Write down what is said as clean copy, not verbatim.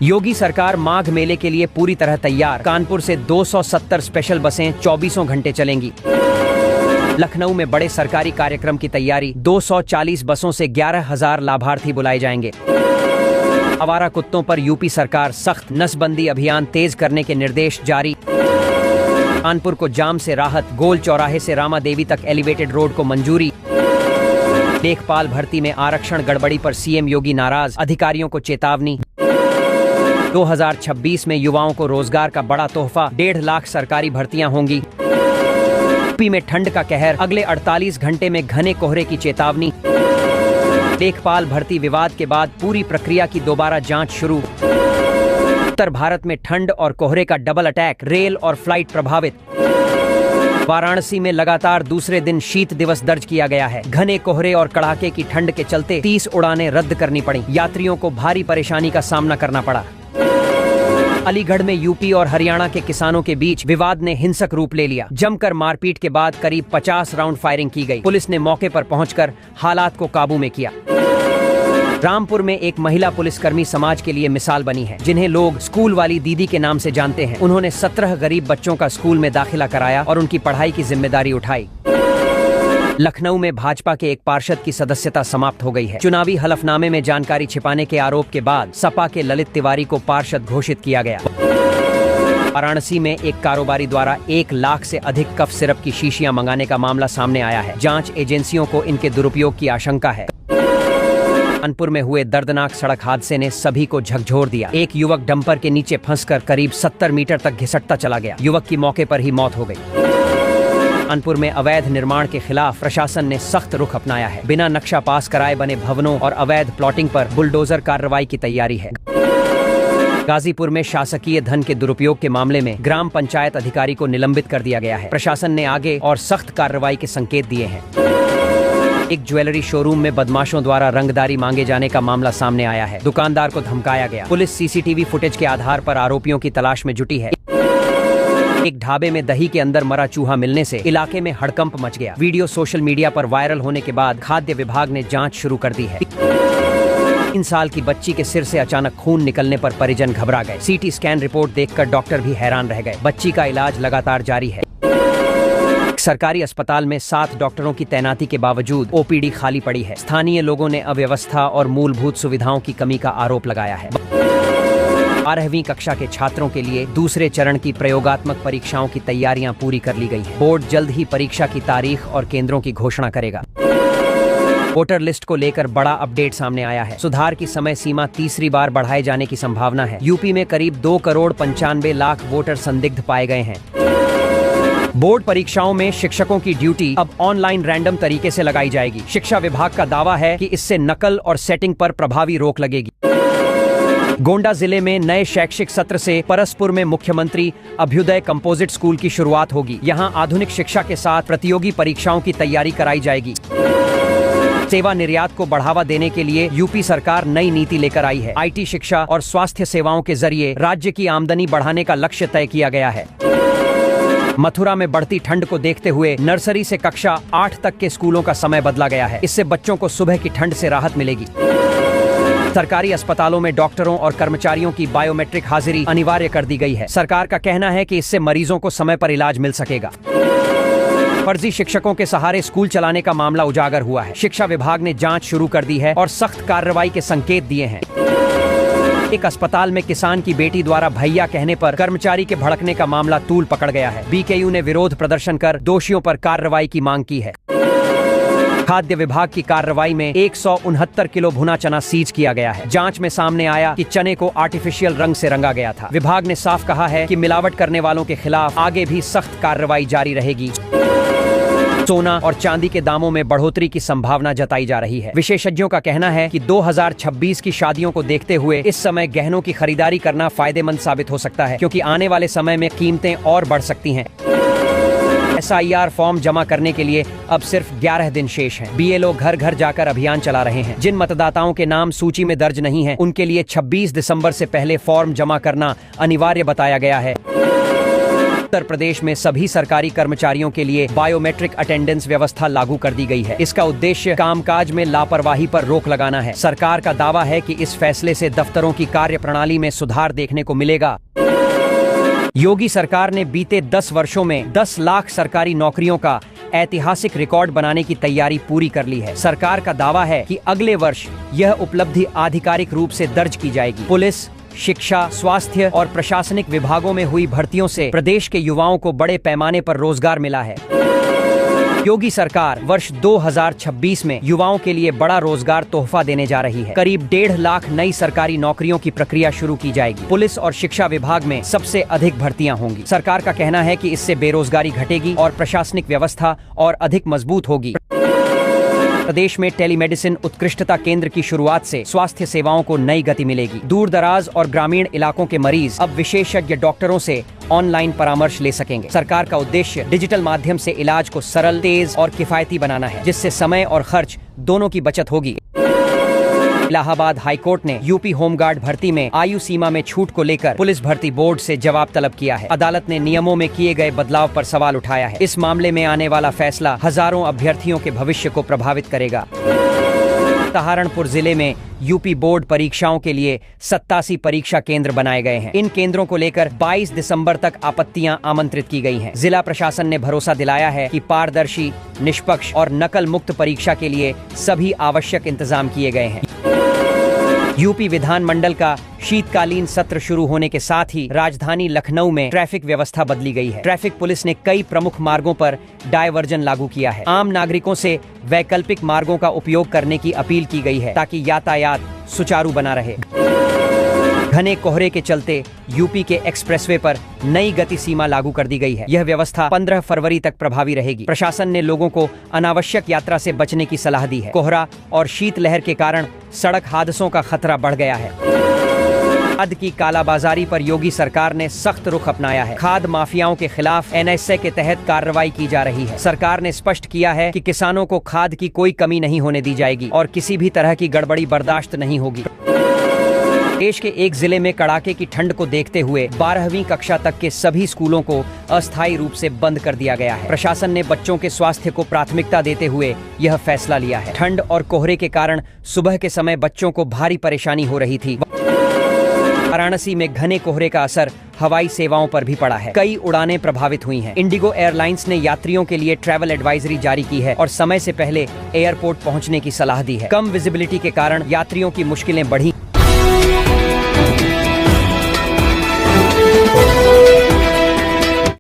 योगी सरकार माघ मेले के लिए पूरी तरह तैयार। कानपुर से 270 स्पेशल बसें 24 घंटे चलेंगी। लखनऊ में बड़े सरकारी कार्यक्रम की तैयारी। 240 बसों से 11,000 लाभार्थी बुलाए जाएंगे। आवारा कुत्तों पर यूपी सरकार सख्त। नसबंदी अभियान तेज करने के निर्देश जारी। कानपुर को जाम से राहत। गोल चौराहे से रामा देवी तक एलिवेटेड रोड को मंजूरी। लेखपाल भर्ती में आरक्षण गड़बड़ी पर सीएम योगी नाराज। अधिकारियों को चेतावनी। 2026 में युवाओं को रोजगार का बड़ा तोहफा। 1.5 लाख सरकारी भर्तियां होंगी। यूपी में ठंड का कहर। अगले 48 घंटे में घने कोहरे की चेतावनी। लेखपाल भर्ती विवाद के बाद पूरी प्रक्रिया की दोबारा जांच शुरू। उत्तर भारत में ठंड और कोहरे का डबल अटैक। रेल और फ्लाइट प्रभावित। वाराणसी में लगातार दूसरे दिन शीत दिवस दर्ज किया गया है। घने कोहरे और कड़ाके की ठंड के चलते 30 उड़ानें रद्द करनी पड़ी। यात्रियों को भारी परेशानी का सामना करना पड़ा। अलीगढ़ में यूपी और हरियाणा के किसानों के बीच विवाद ने हिंसक रूप ले लिया। जमकर मारपीट के बाद करीब 50 राउंड फायरिंग की गई। पुलिस ने मौके पर पहुंचकर हालात को काबू में किया। रामपुर में एक महिला पुलिसकर्मी समाज के लिए मिसाल बनी है, जिन्हें लोग स्कूल वाली दीदी के नाम से जानते हैं। उन्होंने 17 गरीब बच्चों का स्कूल में दाखिला कराया और उनकी पढ़ाई की जिम्मेदारी उठाई। लखनऊ में भाजपा के एक पार्षद की सदस्यता समाप्त हो गई है। चुनावी हलफनामे में जानकारी छिपाने के आरोप के बाद सपा के ललित तिवारी को पार्षद घोषित किया गया। वाराणसी में एक कारोबारी द्वारा 1 लाख से अधिक कफ सिरप की शीशियां मंगाने का मामला सामने आया है। जांच एजेंसियों को इनके दुरुपयोग की आशंका है। कानपुर में हुए दर्दनाक सड़क हादसे ने सभी को झकझोर दिया। एक युवक डंपर के नीचे फंसकर करीब 70 मीटर तक घिसटता चला गया। युवक की मौके पर ही मौत हो गई। कानपुर में अवैध निर्माण के खिलाफ प्रशासन ने सख्त रुख अपनाया है। बिना नक्शा पास कराए बने भवनों और अवैध प्लॉटिंग पर बुलडोजर कार्रवाई की तैयारी है। गाजीपुर में शासकीय धन के दुरुपयोग के मामले में ग्राम पंचायत अधिकारी को निलंबित कर दिया गया है। प्रशासन ने आगे और सख्त कार्रवाई के संकेत दिए हैं। एक ज्वेलरी शोरूम में बदमाशों द्वारा रंगदारी मांगे जाने का मामला सामने आया है। दुकानदार को धमकाया गया। पुलिस सीसीटीवी फुटेज के आधार पर आरोपियों की तलाश में जुटी है। एक ढाबे में दही के अंदर मरा चूहा मिलने से इलाके में हड़कंप मच गया। वीडियो सोशल मीडिया पर वायरल होने के बाद खाद्य विभाग ने जांच शुरू कर दी है। 3 साल की बच्ची के सिर से अचानक खून निकलने पर परिजन घबरा गए। सीटी स्कैन रिपोर्ट देखकर डॉक्टर भी हैरान रह गए। बच्ची का इलाज लगातार जारी है। सरकारी अस्पताल में 7 डॉक्टरों की तैनाती के बावजूद ओपीडी खाली पड़ी है। स्थानीय लोगों ने अव्यवस्था और मूलभूत सुविधाओं की कमी का आरोप लगाया है। 12वीं कक्षा के छात्रों के लिए दूसरे चरण की प्रयोगात्मक परीक्षाओं की तैयारियां पूरी कर ली गई हैं। बोर्ड जल्द ही परीक्षा की तारीख और केंद्रों की घोषणा करेगा। वोटर लिस्ट को लेकर बड़ा अपडेट सामने आया है। सुधार की समय सीमा तीसरी बार बढ़ाए जाने की संभावना है। यूपी में करीब 2 करोड़ 95 लाख वोटर संदिग्ध पाए गए हैं। बोर्ड परीक्षाओं में शिक्षकों की ड्यूटी अब ऑनलाइन रैंडम तरीके से लगाई जाएगी। शिक्षा विभाग का दावा है कि इससे नकल और सेटिंग पर प्रभावी रोक लगेगी। गोंडा जिले में नए शैक्षिक सत्र से परसपुर में मुख्यमंत्री अभ्युदय कंपोजिट स्कूल की शुरुआत होगी। यहां आधुनिक शिक्षा के साथ प्रतियोगी परीक्षाओं की तैयारी कराई जाएगी। सेवा निर्यात को बढ़ावा देने के लिए यूपी सरकार नई नीति लेकर आई है। आईटी शिक्षा और स्वास्थ्य सेवाओं के जरिए राज्य की आमदनी बढ़ाने का लक्ष्य तय किया गया है। मथुरा में बढ़ती ठंड को देखते हुए नर्सरी से कक्षा 8 तक के स्कूलों का समय बदला गया है। इससे बच्चों को सुबह की ठंड से राहत मिलेगी। सरकारी अस्पतालों में डॉक्टरों और कर्मचारियों की बायोमेट्रिक हाजिरी अनिवार्य कर दी गई है। सरकार का कहना है कि इससे मरीजों को समय पर इलाज मिल सकेगा। फर्जी शिक्षकों के सहारे स्कूल चलाने का मामला उजागर हुआ है। शिक्षा विभाग ने जांच शुरू कर दी है और सख्त कार्रवाई के संकेत दिए हैं। एक अस्पताल में किसान की बेटी द्वारा भैया कहने पर कर्मचारी के भड़कने का मामला तूल पकड़ गया है। बीकेयू ने विरोध प्रदर्शन कर दोषियों पर कार्रवाई की मांग की है। खाद्य विभाग की कार्रवाई में 169 किलो भुना चना सीज किया गया है। जांच में सामने आया कि चने को आर्टिफिशियल रंग से रंगा गया था। विभाग ने साफ कहा है कि मिलावट करने वालों के खिलाफ आगे भी सख्त कार्रवाई जारी रहेगी। सोना और चांदी के दामों में बढ़ोतरी की संभावना जताई जा रही है। विशेषज्ञों का कहना है कि 2026 की शादियों को देखते हुए इस समय गहनों की खरीदारी करना फायदेमंद साबित हो सकता है, क्योंकि आने वाले समय में कीमतें और बढ़ सकती हैं। SIR फॉर्म जमा करने के लिए अब सिर्फ 11 दिन शेष हैं। BLO घर घर जाकर अभियान चला रहे हैं। जिन मतदाताओं के नाम सूची में दर्ज नहीं हैं, उनके लिए 26 दिसंबर से पहले फॉर्म जमा करना अनिवार्य बताया गया है। उत्तर प्रदेश में सभी सरकारी कर्मचारियों के लिए बायोमेट्रिक अटेंडेंस व्यवस्था लागू कर दी गई है। इसका उद्देश्य कामकाज में लापरवाही पर रोक लगाना है। सरकार का दावा है कि इस फैसले से दफ्तरों की कार्य प्रणाली में सुधार देखने को मिलेगा। योगी सरकार ने बीते 10 वर्षों में 10 लाख सरकारी नौकरियों का ऐतिहासिक रिकॉर्ड बनाने की तैयारी पूरी कर ली है। सरकार का दावा है कि अगले वर्ष यह उपलब्धि आधिकारिक रूप से दर्ज की जाएगी। पुलिस, शिक्षा, स्वास्थ्य और प्रशासनिक विभागों में हुई भर्तियों से प्रदेश के युवाओं को बड़े पैमाने पर रोजगार मिला है। योगी सरकार वर्ष 2026 में युवाओं के लिए बड़ा रोजगार तोहफा देने जा रही है। करीब 1.5 लाख नई सरकारी नौकरियों की प्रक्रिया शुरू की जाएगी। पुलिस और शिक्षा विभाग में सबसे अधिक भर्तियां होंगी। सरकार का कहना है कि इससे बेरोजगारी घटेगी और प्रशासनिक व्यवस्था और अधिक मजबूत होगी। प्रदेश में टेलीमेडिसिन उत्कृष्टता केंद्र की शुरुआत से स्वास्थ्य सेवाओं को नई गति मिलेगी। दूर दराज और ग्रामीण इलाकों के मरीज अब विशेषज्ञ डॉक्टरों से ऑनलाइन परामर्श ले सकेंगे। सरकार का उद्देश्य डिजिटल माध्यम से इलाज को सरल, तेज और किफायती बनाना है, जिससे समय और खर्च दोनों की बचत होगी। इलाहाबाद हाईकोर्ट ने यूपी होमगार्ड भर्ती में आयु सीमा में छूट को लेकर पुलिस भर्ती बोर्ड से जवाब तलब किया है। अदालत ने नियमों में किए गए बदलाव पर सवाल उठाया है। इस मामले में आने वाला फैसला हजारों अभ्यर्थियों के भविष्य को प्रभावित करेगा। सहारनपुर जिले में यूपी बोर्ड परीक्षाओं के लिए 87 परीक्षा केंद्र बनाए गए हैं। इन केंद्रों को लेकर 22 दिसंबर तक आपत्तियां आमंत्रित की गई हैं। जिला प्रशासन ने भरोसा दिलाया है कि पारदर्शी, निष्पक्ष और नकल मुक्त परीक्षा के लिए सभी आवश्यक इंतजाम किए गए हैं। यूपी विधानमंडल का शीतकालीन सत्र शुरू होने के साथ ही राजधानी लखनऊ में ट्रैफिक व्यवस्था बदली गई है। ट्रैफिक पुलिस ने कई प्रमुख मार्गों पर डायवर्जन लागू किया है। आम नागरिकों से वैकल्पिक मार्गों का उपयोग करने की अपील की गई है ताकि यातायात सुचारू बना रहे। घने कोहरे के चलते यूपी के एक्सप्रेसवे पर नई गति सीमा लागू कर दी गई है। यह व्यवस्था 15 फरवरी तक प्रभावी रहेगी। प्रशासन ने लोगों को अनावश्यक यात्रा से बचने की सलाह दी है। कोहरा और शीतलहर के कारण सड़क हादसों का खतरा बढ़ गया है। खाद की कालाबाजारी पर योगी सरकार ने सख्त रुख अपनाया है। खाद माफियाओं के खिलाफ NSA के तहत कार्रवाई की जा रही है। सरकार ने स्पष्ट किया है कि किसानों को खाद की कोई कमी नहीं होने दी जाएगी और किसी भी तरह की गड़बड़ी बर्दाश्त नहीं होगी। देश के एक जिले में कड़ाके की ठंड को देखते हुए 12वीं कक्षा तक के सभी स्कूलों को अस्थायी रूप से बंद कर दिया गया है। प्रशासन ने बच्चों के स्वास्थ्य को प्राथमिकता देते हुए यह फैसला लिया है। ठंड और कोहरे के कारण सुबह के समय बच्चों को भारी परेशानी हो रही थी। वाराणसी में घने कोहरे का असर हवाई सेवाओं पर भी पड़ा है। कई उड़ानें प्रभावित हुई हैं। इंडिगो एयरलाइंस ने यात्रियों के लिए ट्रैवल एडवाइजरी जारी की है और समय से पहले एयरपोर्ट पहुंचने की सलाह दी है। कम विजिबिलिटी के कारण यात्रियों की मुश्किलें बढ़ी।